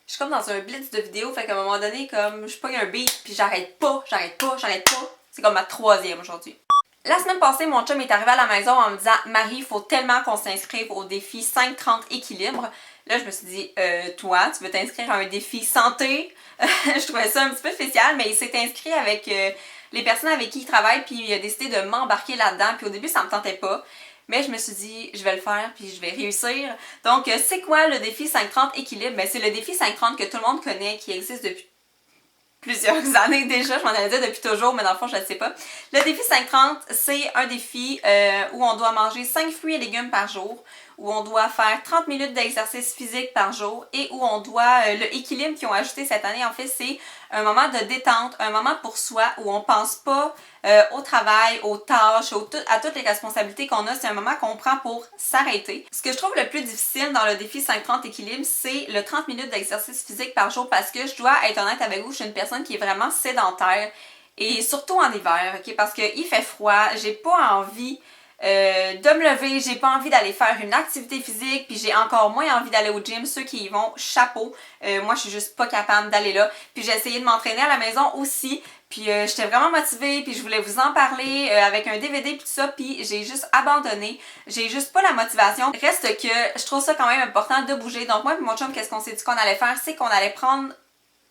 Je suis comme dans un blitz de vidéos, fait qu'à un moment donné, comme je pogne un beat, puis j'arrête pas. C'est comme ma troisième aujourd'hui. La semaine passée, mon chum est arrivé à la maison en me disant « Marie, il faut tellement qu'on s'inscrive au défi 5-30 équilibre. » Là, je me suis dit « Toi, tu veux t'inscrire à un défi santé? » Je trouvais ça un petit peu spécial, mais il s'est inscrit avec les personnes avec qui il travaille, puis il a décidé de m'embarquer là-dedans. Puis au début, ça me tentait pas. Mais je me suis dit, je vais le faire, puis je vais réussir. Donc, c'est quoi le défi 5-30 équilibre? Ben, c'est le défi 5-30 que tout le monde connaît, qui existe depuis plusieurs années déjà, je m'en allais dire depuis toujours, mais dans le fond, je ne sais pas. Le défi 5-30, c'est un défi où on doit manger 5 fruits et légumes par jour, où on doit faire 30 minutes d'exercice physique par jour et où on doit, le équilibre qu'ils ont ajouté cette année, en fait, c'est un moment de détente, un moment pour soi où on pense pas au travail, aux tâches, à toutes les responsabilités qu'on a. C'est un moment qu'on prend pour s'arrêter. Ce que je trouve le plus difficile dans le défi 5-30 équilibre, c'est le 30 minutes d'exercice physique par jour parce que je dois être honnête avec vous, je suis une personne qui est vraiment sédentaire et surtout en hiver, ok? Parce qu'il fait froid, j'ai pas envie de me lever, j'ai pas envie d'aller faire une activité physique, puis j'ai encore moins envie d'aller au gym. Ceux qui y vont, chapeau. Moi, je suis juste pas capable d'aller là. Puis j'ai essayé de m'entraîner à la maison aussi, puis j'étais vraiment motivée, puis je voulais vous en parler avec un DVD puis tout ça, puis j'ai juste abandonné. J'ai juste pas la motivation. Reste que je trouve ça quand même important de bouger. Donc moi et mon chum, qu'est-ce qu'on s'est dit qu'on allait faire? C'est qu'on allait prendre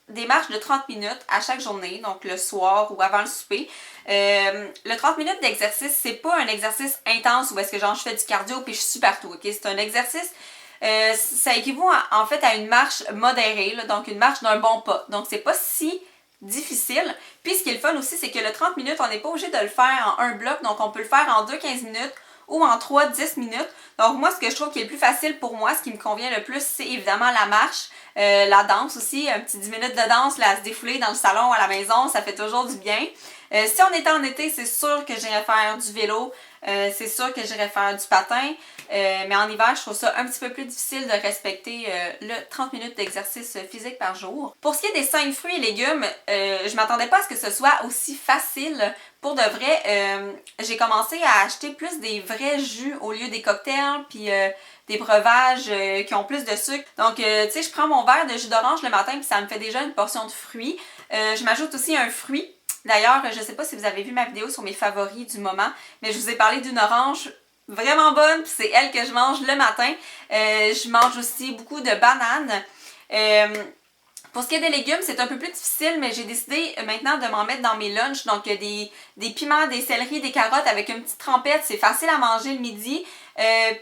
des marches de 30 minutes à chaque journée, donc le soir ou avant le souper. Le 30 minutes d'exercice, c'est pas un exercice intense où est-ce que genre je fais du cardio puis je suis partout, ok? C'est un exercice, ça équivaut en fait à une marche modérée, là, donc une marche d'un bon pas. Donc c'est pas si difficile. Puis ce qui est le fun aussi, c'est que le 30 minutes, on n'est pas obligé de le faire en un bloc, donc on peut le faire en 2-15 minutes ou en 3-10 minutes. Donc moi, ce que je trouve qui est le plus facile pour moi, ce qui me convient le plus, c'est évidemment la marche, la danse aussi, un petit 10 minutes de danse, là, à se défouler dans le salon ou à la maison, ça fait toujours du bien. Si on était en été, c'est sûr que j'irais faire du vélo, c'est sûr que j'irais faire du patin, mais en hiver, je trouve ça un petit peu plus difficile de respecter le 30 minutes d'exercice physique par jour. Pour ce qui est des 5 fruits et légumes, je m'attendais pas à ce que ce soit aussi facile. Pour de vrai, j'ai commencé à acheter plus des vrais jus au lieu des cocktails, puis des breuvages qui ont plus de sucre. Donc, tu sais, je prends mon verre de jus d'orange le matin, puis ça me fait déjà une portion de fruits. Je m'ajoute aussi un fruit. D'ailleurs, je ne sais pas si vous avez vu ma vidéo sur mes favoris du moment, mais je vous ai parlé d'une orange vraiment bonne, puis c'est elle que je mange le matin. Je mange aussi beaucoup de bananes. Pour ce qui est des légumes, c'est un peu plus difficile, mais j'ai décidé maintenant de m'en mettre dans mes lunchs. Donc, des piments, des céleris, des carottes avec une petite trempette. C'est facile à manger le midi.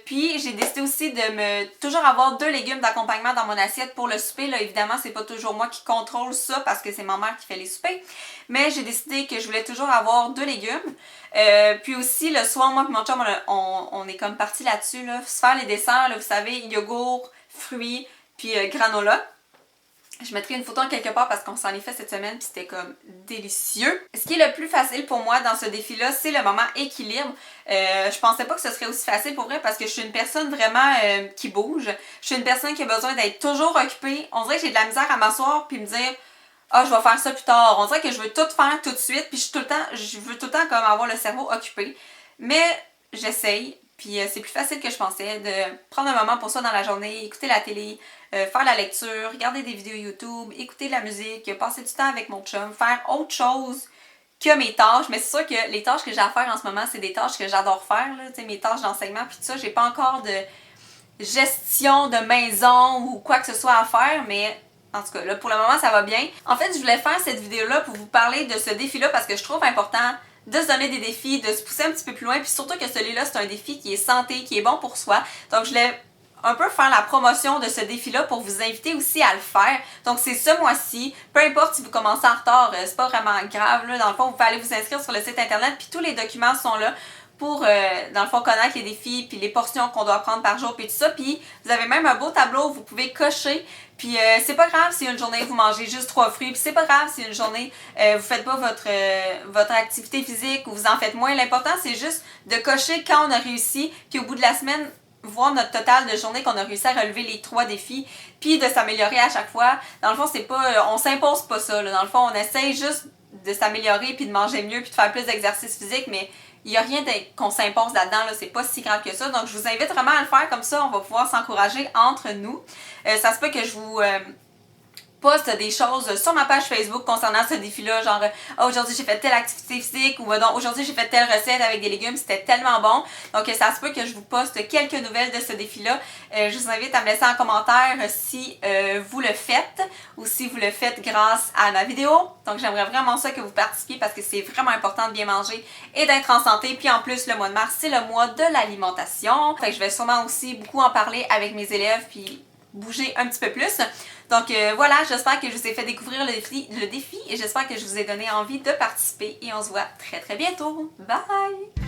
Puis, j'ai décidé aussi de toujours avoir 2 légumes d'accompagnement dans mon assiette pour le souper. Là, évidemment, c'est pas toujours moi qui contrôle ça parce que c'est ma mère qui fait les soupers. Mais j'ai décidé que je voulais toujours avoir 2 légumes. Puis aussi, le soir, moi et mon chum, on est comme parti là-dessus. Là. Se faire les desserts, là, vous savez, yogourt, fruits, puis granola. Je mettrai une photo en quelque part parce qu'on s'en est fait cette semaine puis c'était comme délicieux. Ce qui est le plus facile pour moi dans ce défi-là, c'est le moment équilibre. Je pensais pas que ce serait aussi facile pour vrai parce que je suis une personne vraiment qui bouge. Je suis une personne qui a besoin d'être toujours occupée. On dirait que j'ai de la misère à m'asseoir puis me dire « Ah, je vais faire ça plus tard ». On dirait que je veux tout faire tout de suite puis je veux tout le temps comme avoir le cerveau occupé. Mais j'essaye. Puis c'est plus facile que je pensais de prendre un moment pour ça dans la journée, écouter la télé, faire la lecture, regarder des vidéos YouTube, écouter de la musique, passer du temps avec mon chum, faire autre chose que mes tâches. Mais c'est sûr que les tâches que j'ai à faire en ce moment, c'est des tâches que j'adore faire, là, mes tâches d'enseignement puis tout ça. J'ai pas encore de gestion de maison ou quoi que ce soit à faire, mais en tout cas, là, pour le moment, ça va bien. En fait, je voulais faire cette vidéo-là pour vous parler de ce défi-là parce que je trouve important de se donner des défis, de se pousser un petit peu plus loin, puis surtout que celui-là, c'est un défi qui est santé, qui est bon pour soi. Donc, je voulais un peu faire la promotion de ce défi-là pour vous inviter aussi à le faire. Donc, c'est ce mois-ci. Peu importe si vous commencez en retard, c'est pas vraiment grave. Là. Dans le fond, vous pouvez aller vous inscrire sur le site internet, puis tous les documents sont là pour, dans le fond, connaître les défis, puis les portions qu'on doit prendre par jour, puis tout ça. Puis, vous avez même un beau tableau où vous pouvez cocher. Puis, c'est pas grave si une journée, vous mangez juste 3 fruits. Puis, c'est pas grave si une journée, vous faites pas votre activité physique ou vous en faites moins. L'important, c'est juste de cocher quand on a réussi. Puis, au bout de la semaine, voir notre total de journée qu'on a réussi à relever les 3 défis, puis de s'améliorer à chaque fois. Dans le fond, c'est pas, on s'impose pas ça. Là. Dans le fond, on essaye juste de s'améliorer, puis de manger mieux, puis de faire plus d'exercice physique, mais il n'y a rien qu'on s'impose là-dedans, là, c'est pas si grave que ça. Donc, je vous invite vraiment à le faire comme ça, on va pouvoir s'encourager entre nous. Ça se peut que je vous poste des choses sur ma page Facebook concernant ce défi-là, genre oh, aujourd'hui j'ai fait telle activité physique ou donc aujourd'hui j'ai fait telle recette avec des légumes, c'était tellement bon. Donc ça se peut que je vous poste quelques nouvelles de ce défi-là. Je vous invite à me laisser en commentaire si vous le faites ou si vous le faites grâce à ma vidéo. Donc j'aimerais vraiment ça que vous participiez parce que c'est vraiment important de bien manger et d'être en santé. Puis en plus, le mois de mars, c'est le mois de l'alimentation. Fait que je vais sûrement aussi beaucoup en parler avec mes élèves puis bouger un petit peu plus. Donc voilà, j'espère que je vous ai fait découvrir le défi et j'espère que je vous ai donné envie de participer et on se voit très très bientôt. Bye!